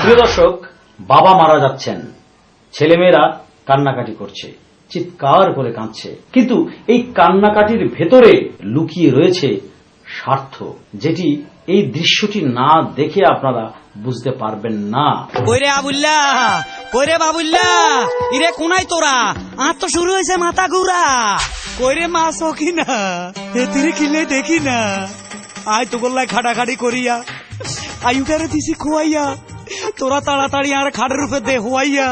প্রিয় দর্শক, বাবা মারা যাচ্ছেন, ছেলেমেয়েরা কান্নাকাটি করছে, চিৎকার করে কাঁদছে, কিন্তু এই কান্নাকাটির ভেতরে লুকিয়ে রয়েছে স্বার্থ, যেটি এই দৃশ্যটি না দেখে আপনারা বুঝতে পারবেন না। কইরে আবুল্লা, কইরে বাবুল্লা, ইরে কোনাই তোরা, আর তো শুরু হয়েছে মাথা ঘুরা। কইরে মাছ কি না এতিরে কিলে দেখি না, আয় তো গোল্লায় খাটাখাটি করিয়া আয়ুটারে দিছি খোয়াইয়া, তোরা তাড়াতাড়ি আর খাটের উপর দে হওয়াইয়া।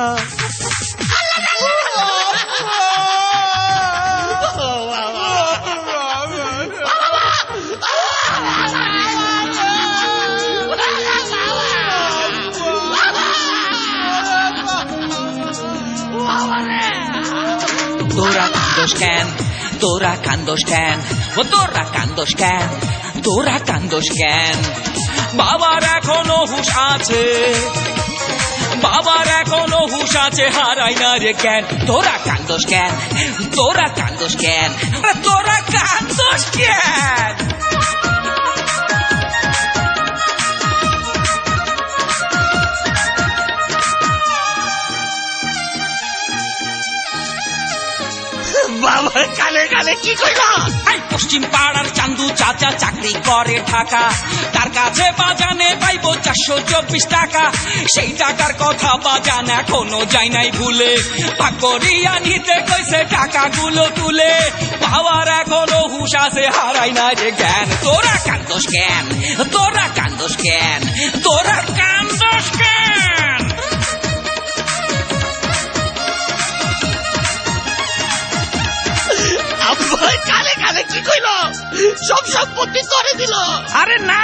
তোরা কান্দোস কেন, তোরা কান্দোস কেন, ও তোরা কান্দোস কেন, তোরা কান্দোস কেন? বাবার এখনো হুঁশ আছে, বাবার এখনো হুঁশ আছে, হারাই না রে কেন? তোরা কান্দোস কেন, তোরা কান্দোস কেন, তোরা কান্দোস কেন? বাবা কানে কানে কি কইলা? পশ্চিম পাড়ার চান্দু চাচা চাকরি করে ঢাকা, তার কাছে বাজানে পাইব 424 টাকা। সেই টাকার কথা বাজান এখনো যাই নাই ভুলে, ভাগ করিয়া নিতে কইছে টাকাগুলো তুলে। বাবার এখনো হুঁশ আছে, হারাই না রে জ্ঞান। তোরা কান্দোস কেন, তোরা কান্দোস কেন, তোরা কান্দোস কেন? কানে কানে কি কইল? সব সম্পত্তি করে দিল। আরে না,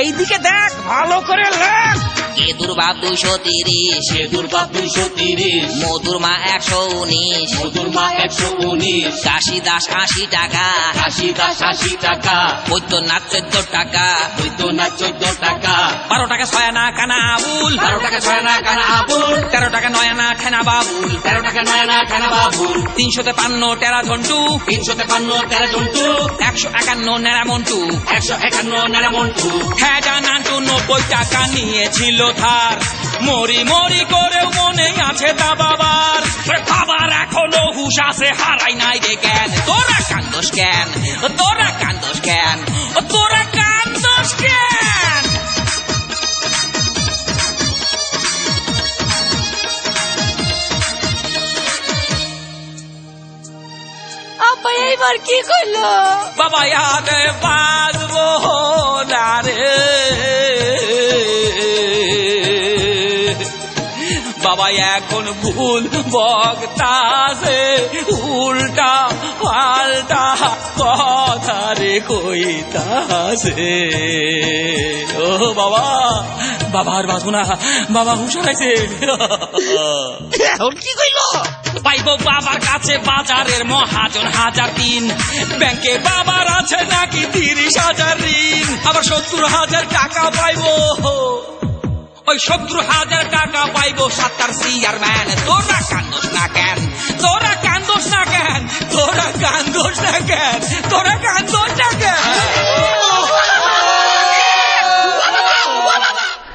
এইদিকে দেখ, ভালো করে লেখ। কেতুর বাপ 230, কেতুর বাপ 230, মধুর মা 119, মধুর মা 119, কাশি দাস 80 টাকা, কাশি দাস 80 টাকা, বৈদ্যনাথ 14 টাকা, বৈদ্যনাথ 14 টাকা, 12 টাকা 6 আনা কানা আবুল, 12 টাকা 6 আনা কানা আবুল, 13 টাকা 9 আনা ঠেনা বাবুল, 13 টাকা 9 আনা ঠেনা বাবুল, 353 টেরা ঝন্টু, 353 তেরা জন্টু, 151 নেড়া মন্টু, 151 নেরা মন্টু, হ্যাঁ নান্টু 90 টাকা নিয়েছিল ধার। মরি মরি করেও মনে আছে তা বাবার, বাবার এখনো হুঁশ আছে, হারাই নাই রে জ্ঞান। তোরা কান্দোস কেন, তোরা কান্দোস কেন, তোরা কান্দোস কেন? আপা এইবার কি কইলো? বাবা ইয়াদে বাজবো না রে, বাবা এখন ভুল বক্তাছে, উল্টা পাল্টা কথা রে কইতাছে। ও বাবা, বাবা আর বাঁচবো না, বাবা হুঁশ হারাইছে। এখন কি কইল? পাইব বাবার কাছে বাজারের মহাজন 1003, ব্যাংকে বাবার আছে নাকি 30,000 ঋণ, আবার 70,000 টাকা পাইব, ওই 70,000 টাকা পাইব 7টার চেয়ারম্যান। তোরা কান্দোস না কেন, তোরা কান্দোস না কেন, তোরা কান্দোস না কেন, তোরা কান্দোস